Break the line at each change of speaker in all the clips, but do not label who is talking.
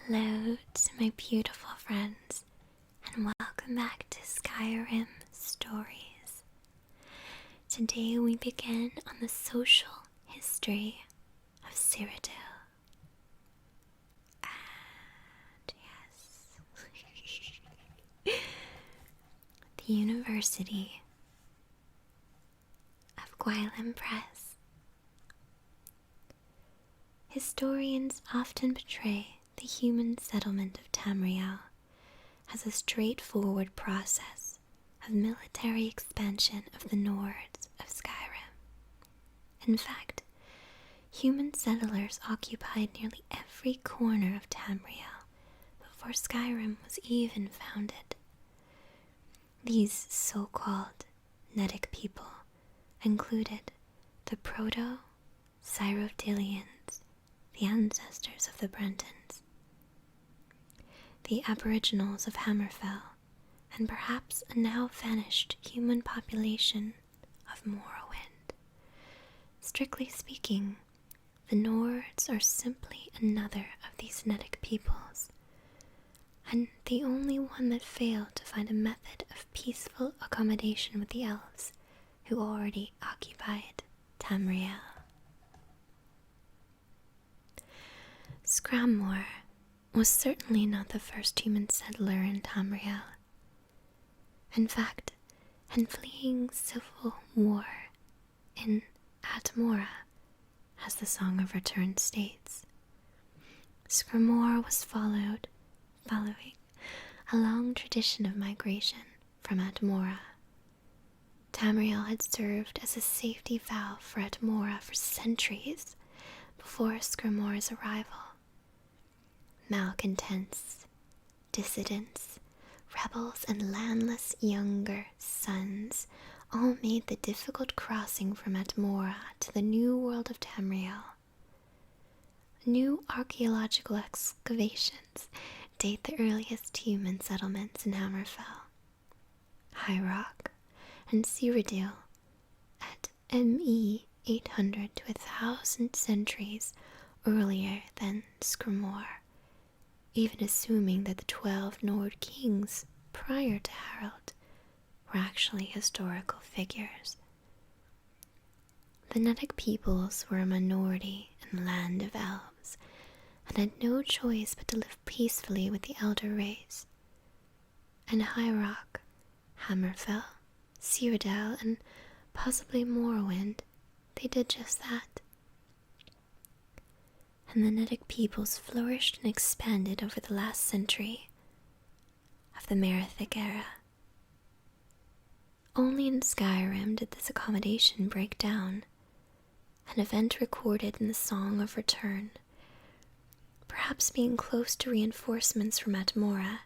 Hello to my beautiful friends, and welcome back to Skyrim Stories. Today we begin on the social history of Cyrodiil. And yes, the University of Gwylym Press. Historians often portray the human settlement of Tamriel as a straightforward process of military expansion of the Nords of Skyrim. In fact, human settlers occupied nearly every corner of Tamriel before Skyrim was even founded. These so-called Nedic people included the Proto-Cyrodiilians, the ancestors of the Brentons, the Aboriginals of Hammerfell, and perhaps a now vanished human population of Morrowind. Strictly speaking, the Nords are simply another of these Nedic peoples, and the only one that failed to find a method of peaceful accommodation with the elves who already occupied Tamriel. Scramor was certainly not the first human settler in Tamriel. In fact, in fleeing civil war in Atmora, as the Song of Return states, Scramor was following a long tradition of migration from Atmora. Tamriel had served as a safety valve for Atmora for centuries before Scramor's arrival. Malcontents, dissidents, rebels, and landless younger sons all made the difficult crossing from Atmora to the new world of Tamriel. New archaeological excavations date the earliest human settlements in Hammerfell, High Rock, and Cyrodiil at ME 800 to 1,000 centuries earlier than Scramor, even assuming that the 12 Nord kings prior to Harald were actually historical figures. The Nedic peoples were a minority in the land of elves, and had no choice but to live peacefully with the elder race. In High Rock, Hammerfell, Cyrodiil, and possibly Morrowind, they did just that. And the Nedic peoples flourished and expanded over the last century of the Merithic era. Only in Skyrim did this accommodation break down, an event recorded in the Song of Return. Perhaps being close to reinforcements from Atmora,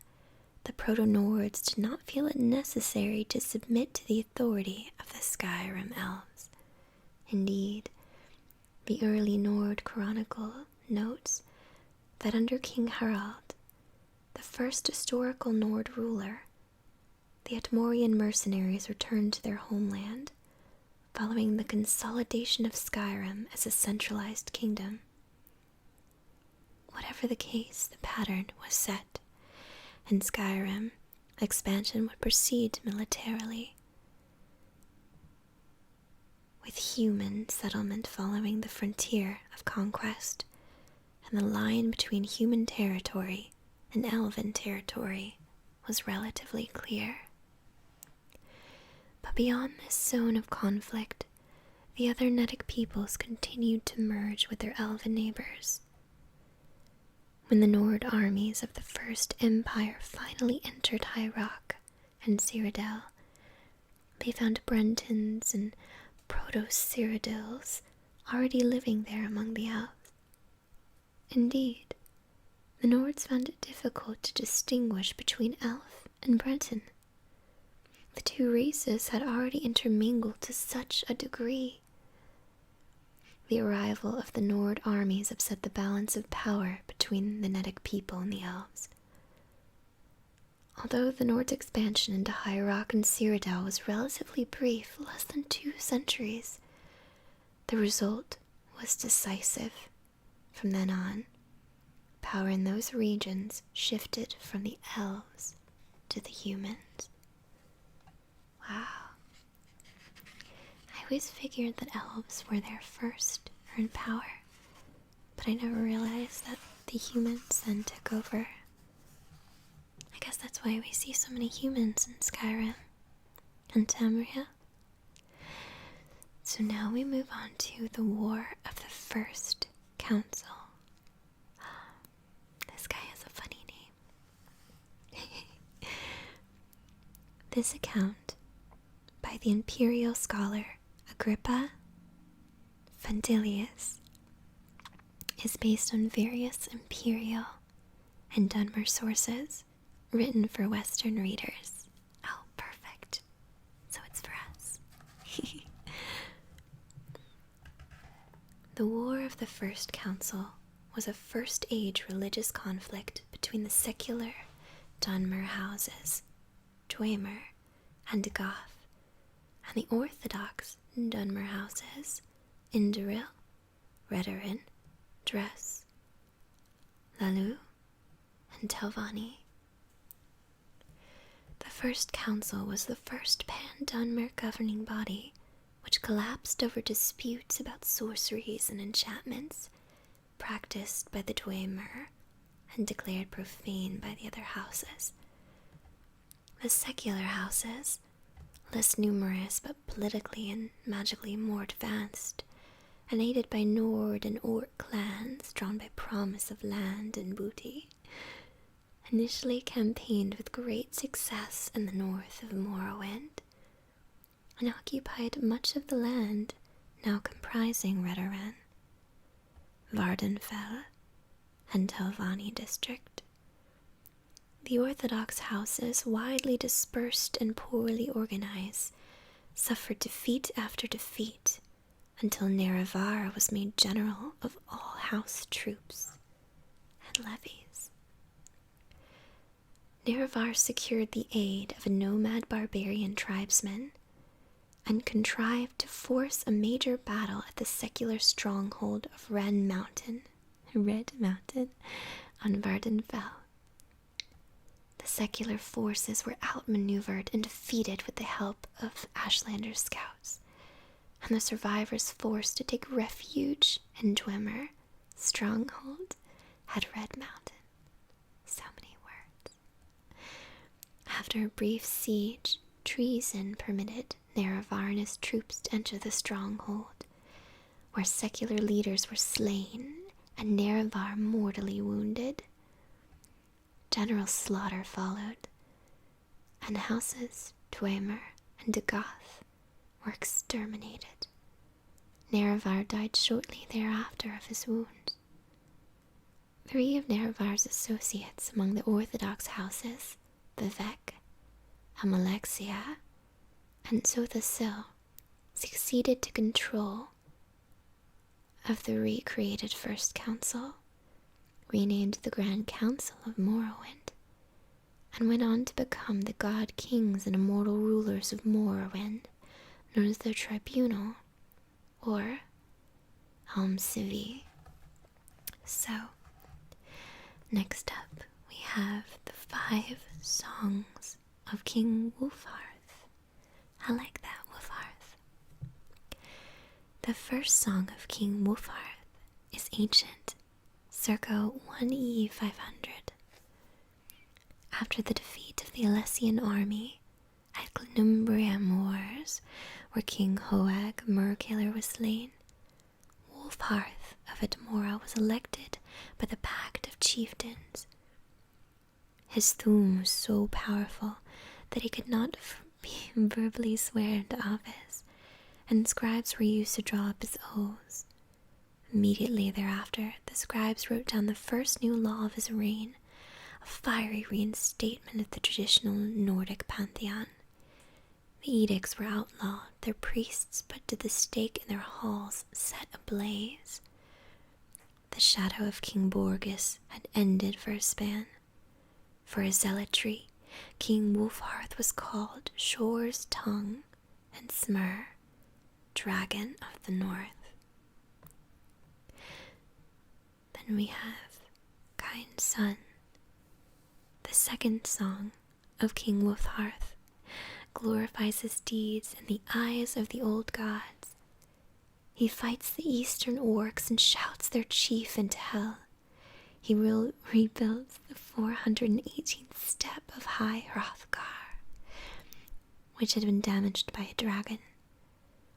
the Proto-Nords did not feel it necessary to submit to the authority of the Skyrim elves. Indeed, the early Nord Chronicle notes that under King Harald, the first historical Nord ruler, the Atmorian mercenaries returned to their homeland, following the consolidation of Skyrim as a centralized kingdom. Whatever the case, the pattern was set. In Skyrim, expansion would proceed militarily, with human settlement following the frontier of conquest, and the line between human territory and elven territory was relatively clear. But beyond this zone of conflict, the other Nedic peoples continued to merge with their elven neighbors. When the Nord armies of the First Empire finally entered High Rock and Cyrodiil, they found Brentons and Proto-Cyrodiils already living there among the elves. Indeed, the Nords found it difficult to distinguish between elf and Breton. The two races had already intermingled to such a degree. The arrival of the Nord armies upset the balance of power between the Nedic people and the elves. Although the Nords' expansion into High Rock and Cyrodiil was relatively brief, less than 2 centuries, the result was decisive. From then on, power in those regions shifted from the elves to the humans. Wow. I always figured that elves were there first, or in power, but I never realized that the humans then took over. I guess that's why we see so many humans in Skyrim and Tamriel. So now we move on to the War of the First Council. This guy has a funny name. This account by the imperial scholar Agrippa Fendilius is based on various imperial and Dunmer sources written for Western readers. Oh, perfect. So it's for us. The War of the First Council was a First Age religious conflict between the secular Dunmer houses, Dwemer and Goth, and the Orthodox Dunmer houses, Indoril, Redoran, Dress, Lalu, and Telvanni. The First Council was the first pan-Dunmer governing body, which collapsed over disputes about sorceries and enchantments practiced by the Dwemer and declared profane by the other houses. The secular houses, less numerous but politically and magically more advanced, and aided by Nord and Orc clans drawn by promise of land and booty, initially campaigned with great success in the north of Morrowind, and occupied much of the land now comprising Redoran, Vardenfell, and Telvanni district. The Orthodox houses, widely dispersed and poorly organized, suffered defeat after defeat until Nerevar was made general of all house troops and levies. Nerevar secured the aid of a nomad barbarian tribesman and contrived to force a major battle at the secular stronghold of Red Mountain on Vardenfell. The secular forces were outmaneuvered and defeated with the help of Ashlander's scouts, and the survivors forced to take refuge in Dwemer stronghold at Red Mountain. So many words. After a brief siege, treason permitted Nerevar and his troops to enter the stronghold, where secular leaders were slain and Nerevar mortally wounded. General slaughter followed, and houses Dwemer and Dagoth were exterminated. Nerevar died shortly thereafter of his wounds. 3 of Nerevar's associates among the Orthodox houses, Vivek, Amalexia, and Sothasil, succeeded to control of the recreated First Council, renamed the Grand Council of Morrowind, and went on to become the god kings and immortal rulers of Morrowind, known as the Tribunal, or Almsivi. So, next up we have the 5 songs of King Wulfharth. I like that, Wulfharth. The first song of King Wulfharth is ancient, circa 1E 500. After the defeat of the Alessian army at Glenumbria Moors, where King Hoag Murkiller was slain, Wulfharth of Edmora was elected by the Pact of Chieftains. His Thu'um was so powerful that he could not be verbally swear into office, and scribes were used to draw up his oaths. Immediately thereafter, the scribes wrote down the first new law of his reign, a fiery reinstatement of the traditional Nordic pantheon. The edicts were outlawed, their priests put to the stake and their halls set ablaze. The shadow of King Borgus had ended for a span. For his zealotry, King Wulfharth was called Shore's Tongue and Smur, Dragon of the North. Then we have kind son. The second song of King Wulfharth glorifies his deeds in the eyes of the old gods. He fights the eastern orcs and shouts their chief into hell. He rebuilds the 418th step of High Hrothgar, which had been damaged by a dragon.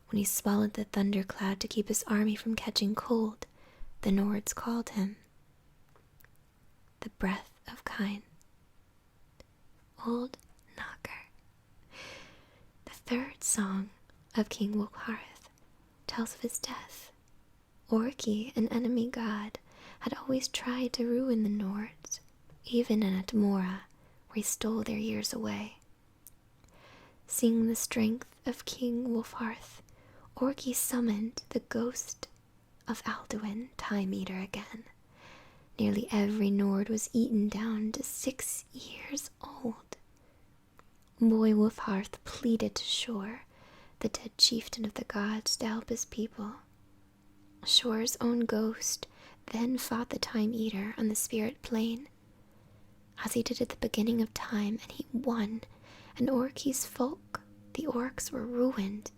When he swallowed the thundercloud to keep his army from catching cold, the Nords called him the Breath of Kine. Old Knocker. The third song of King Wulfharth tells of his death. Orki, an enemy god, had always tried to ruin the Nords, even in Atmora, where he stole their years away. Seeing the strength of King Wulfharth, Orki summoned the ghost of Alduin, Time Eater, again. Nearly every Nord was eaten down to 6 years old. Boy Wulfharth pleaded to Shor, the dead chieftain of the gods, to help his people. Shor's own ghost then fought the Time Eater on the spirit plane, as he did at the beginning of time, and he won, and Orki's folk, the orcs, were ruined.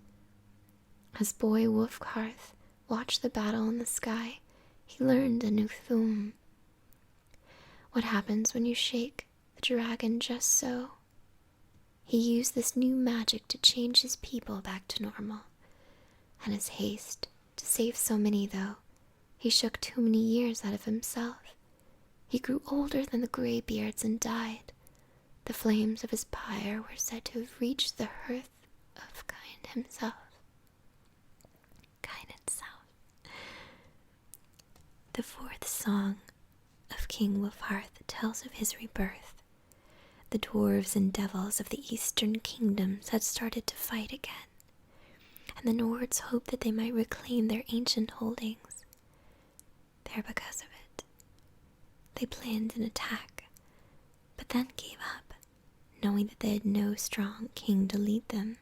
As boy Wulfharth watched the battle in the sky, he learned a new thum. What happens when you shake the dragon just so? He used this new magic to change his people back to normal. And his haste to save so many, though, he shook too many years out of himself. He grew older than the greybeards and died. The flames of his pyre were said to have reached the hearth of Kine himself. Kine itself. The fourth song of King Wulfharth tells of his rebirth. The dwarves and devils of the eastern kingdoms had started to fight again, and the Nords hoped that they might reclaim their ancient holdings. There because of it. They planned an attack, but then gave up, knowing that they had no strong king to lead them.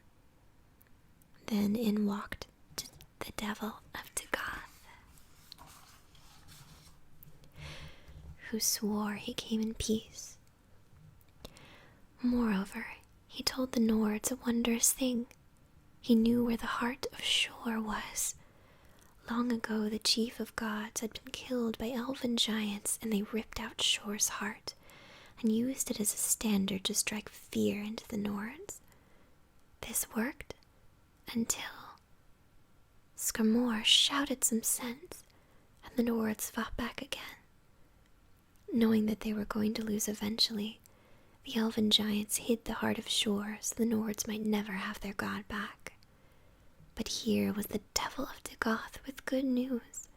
Then in walked the devil of Dagoth, who swore he came in peace. Moreover, he told the Nords a wondrous thing. He knew where the heart of Shor was. Long ago, the chief of gods had been killed by elven giants, and they ripped out Shor's heart and used it as a standard to strike fear into the Nords. This worked until Skarmor shouted some sense, and the Nords fought back again. Knowing that they were going to lose eventually, the elven giants hid the heart of Shor so the Nords might never have their god back. But here was the devil of Dagoth with good news.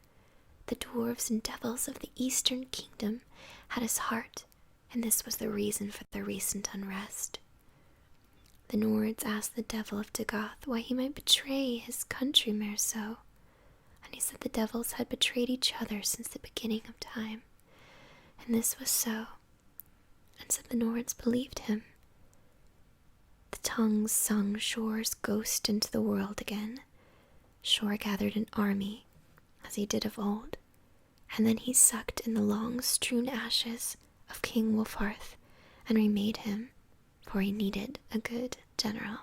The dwarves and devils of the eastern kingdom had his heart, and this was the reason for the recent unrest. The Nords asked the devil of Dagoth why he might betray his countrymen so, and he said the devils had betrayed each other since the beginning of time, and this was so, and so the Nords believed him. The tongues sung Shor's ghost into the world again. Shor gathered an army, as he did of old, and then he sucked in the long-strewn ashes of King Wulfharth and remade him, for he needed a good general.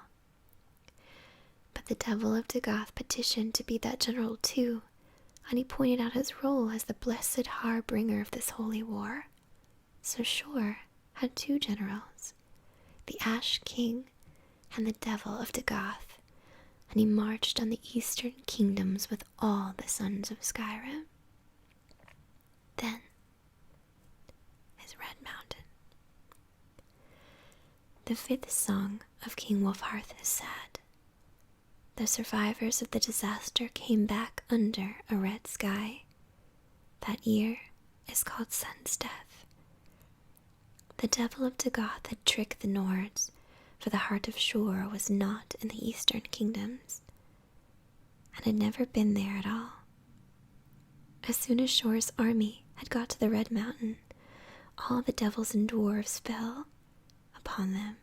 But the devil of Dagoth petitioned to be that general too, and he pointed out his role as the blessed harbinger of this holy war. So Shor had 2 generals, the Ash King and the devil of Dagoth, and he marched on the eastern kingdoms with all the sons of Skyrim. Then is Red Mountain. The 5th song of King Wulfharth is sad. The survivors of the disaster came back under a red sky. That year is called Sun's death. The devil of Dagoth had tricked the Nords, for the heart of Shor was not in the eastern kingdoms, and had never been there at all. As soon as Shor's army had got to the Red Mountain, all the devils and dwarves fell upon them.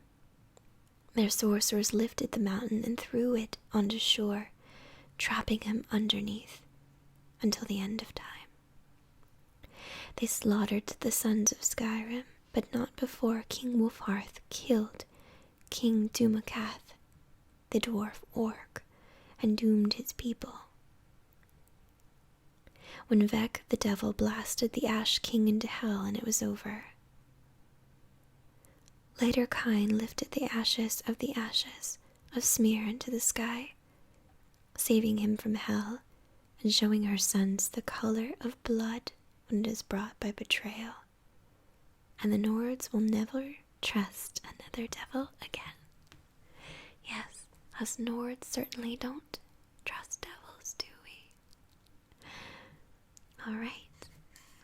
Their sorcerers lifted the mountain and threw it onto Shor, trapping him underneath until the end of time. They slaughtered the sons of Skyrim, but not before King Wulfharth killed King Dumakath, the dwarf orc, and doomed his people. When Vec the devil blasted the Ash King into hell, and it was over. Later Kine lifted the ashes of Smear into the sky, saving him from hell and showing her sons the color of blood when it is brought by betrayal. And the Nords will never trust another devil again. Yes, us Nords certainly don't trust devils, do we? Alright,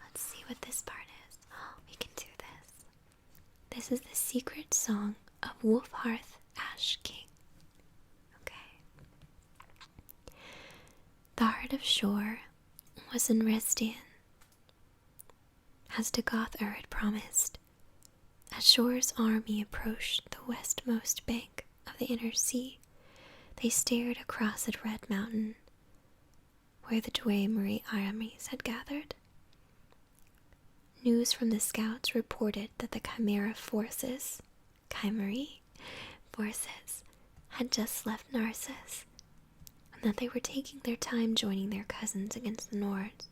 let's see what this part is. Oh, we can do this. This is the secret song of Wulfharth Ash King. Okay. The heart of Shore was in Restian, as Dagothar had promised. As Shore's army approached the westmost bank of the inner sea, they stared across at Red Mountain, where the Dwemer armies had gathered. News from the scouts reported that the Chimera forces had just left Narcissus, and that they were taking their time joining their cousins against the Nords.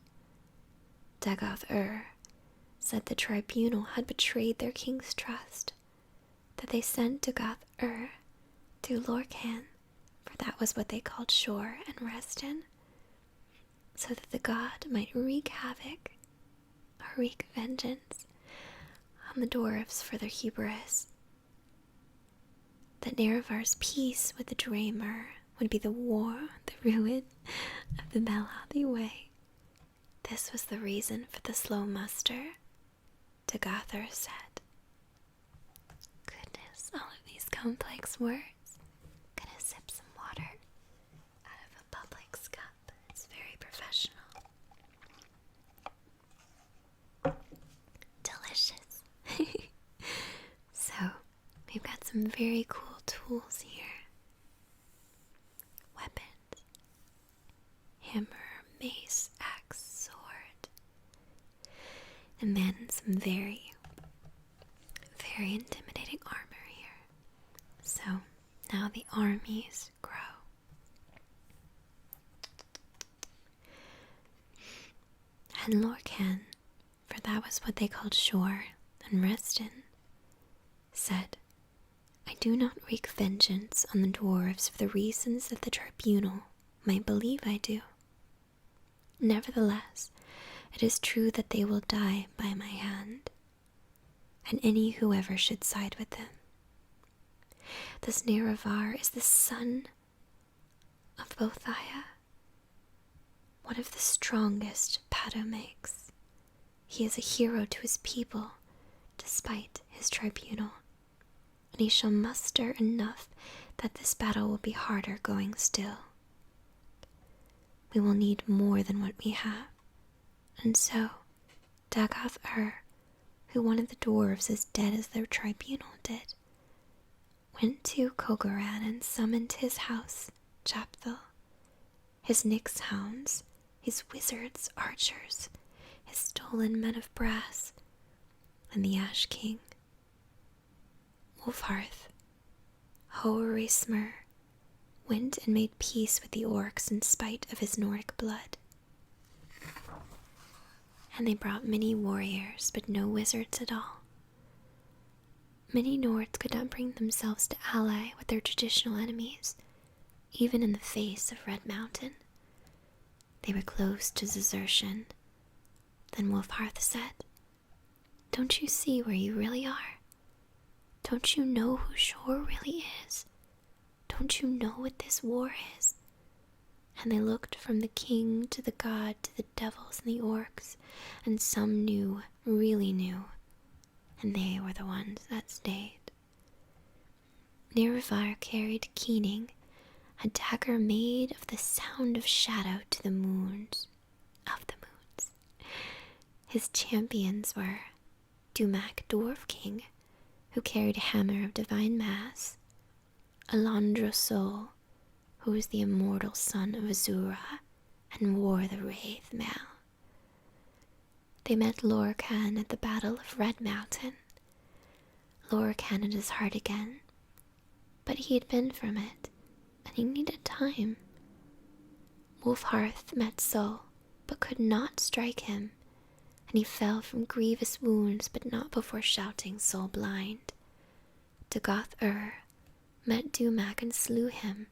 Dagoth said the tribunal had betrayed their king's trust, that they sent Dagoth to Lorcan, for that was what they called Shore and Reston, so that the god might wreak havoc or wreak vengeance on the dwarves for their hubris. That Nerevar's peace with the Dwemer would be the ruin of the Melody Way. This was the reason for the slow muster, Dagothar said. Goodness, all of these complex words. Gonna sip some water out of a Publix cup. It's very professional. Delicious. So, we've got some very cool tools here. Weapons. Hammer, mace, axe, sword. And then some very, very intimidating armor here. So, now the armies grow. And Lorcan, for that was what they called Shore and Reston, said, I do not wreak vengeance on the dwarves for the reasons that the tribunal might believe I do. Nevertheless, it is true that they will die by my hand, and any whoever should side with them. This Nerevar is the son of Bothia, one of the strongest Padomakes. He is a hero to his people, despite his tribunal, and he shall muster enough that this battle will be harder going still. We will need more than what we have, and so Dagoth who one of the dwarves as dead as their tribunal did, went to Kogoran and summoned his house, Chapthal, his Nyx hounds, his wizards, archers, his stolen men of brass, and the Ash King. Wulfharth, Hoarismer, went and made peace with the orcs in spite of his Nordic blood. And they brought many warriors, but no wizards at all. Many Nords could not bring themselves to ally with their traditional enemies, even in the face of Red Mountain. They were close to desertion. Then Wulfharth said, Don't you see where you really are? Don't you know who Shore really is? Don't you know what this war is? And they looked from the king to the god to the devils and the orcs, and some knew, really knew, and they were the ones that stayed. Nerevar carried Keening, a dagger made of the sound of shadow to the moons, His champions were Dumak Dwarf King, who carried a hammer of divine mass, Alandro Sol, who was the immortal son of Azura and wore the wraith mail, they met Lorcan at the Battle of Red Mountain. Lorcan had his heart again, but he had been from it, and he needed time. Wulfharth met Sol, but could not strike him, and he fell from grievous wounds, but not before shouting Sol blind. Dagoth met Dumac and slew him,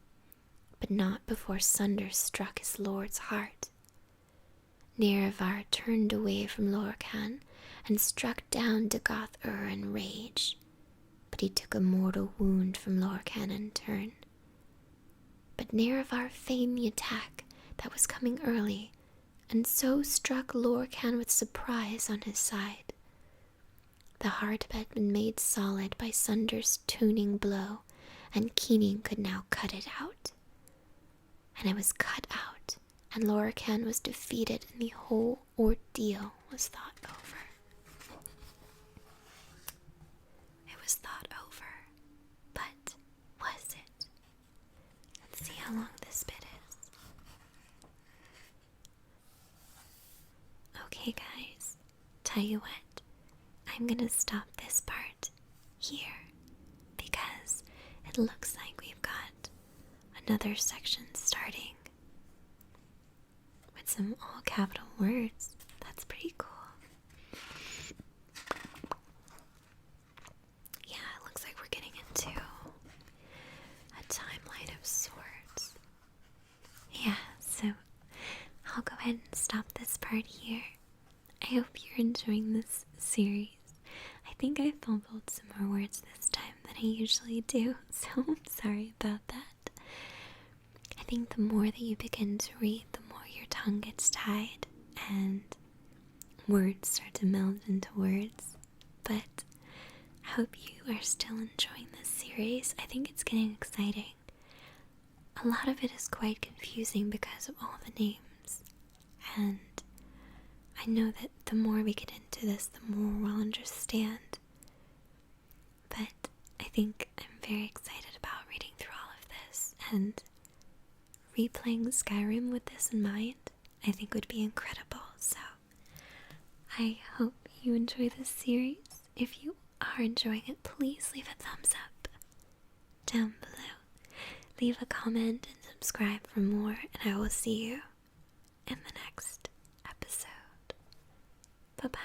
but not before Sunder struck his lord's heart. Nerevar turned away from Lorcan and struck down Dagoth in rage, but he took a mortal wound from Lorcan in turn. But Nerevar feigned the attack that was coming early, and so struck Lorcan with surprise on his side. The heart had been made solid by Sunder's tuning blow, and Keening could now cut it out. And it was cut out, and Lorcan was defeated, and the whole ordeal was thought over. It was thought over, but was it? Let's see how long this bit is. Okay, guys, tell you what, I'm gonna stop this part here because it looks like we've got another section starting with some all capital words. That's pretty cool. Yeah, it looks like we're getting into a timeline of sorts. Yeah, so I'll go ahead and stop this part here. I hope you're enjoying this series. I think I fumbled some more words this time than I usually do, so I'm sorry about that. I think the more that you begin to read, the more your tongue gets tied and words start to meld into words. But I hope you are still enjoying this series. I think it's getting exciting. A lot of it is quite confusing because of all the names, and I know that the more we get into this, the more we'll understand. But I think I'm very excited about reading through all of this, and replaying Skyrim with this in mind, I think would be incredible. So I hope you enjoy this series. If you are enjoying it, please leave a thumbs up down below. Leave a comment and subscribe for more, and I will see you in the next episode. Bye-bye.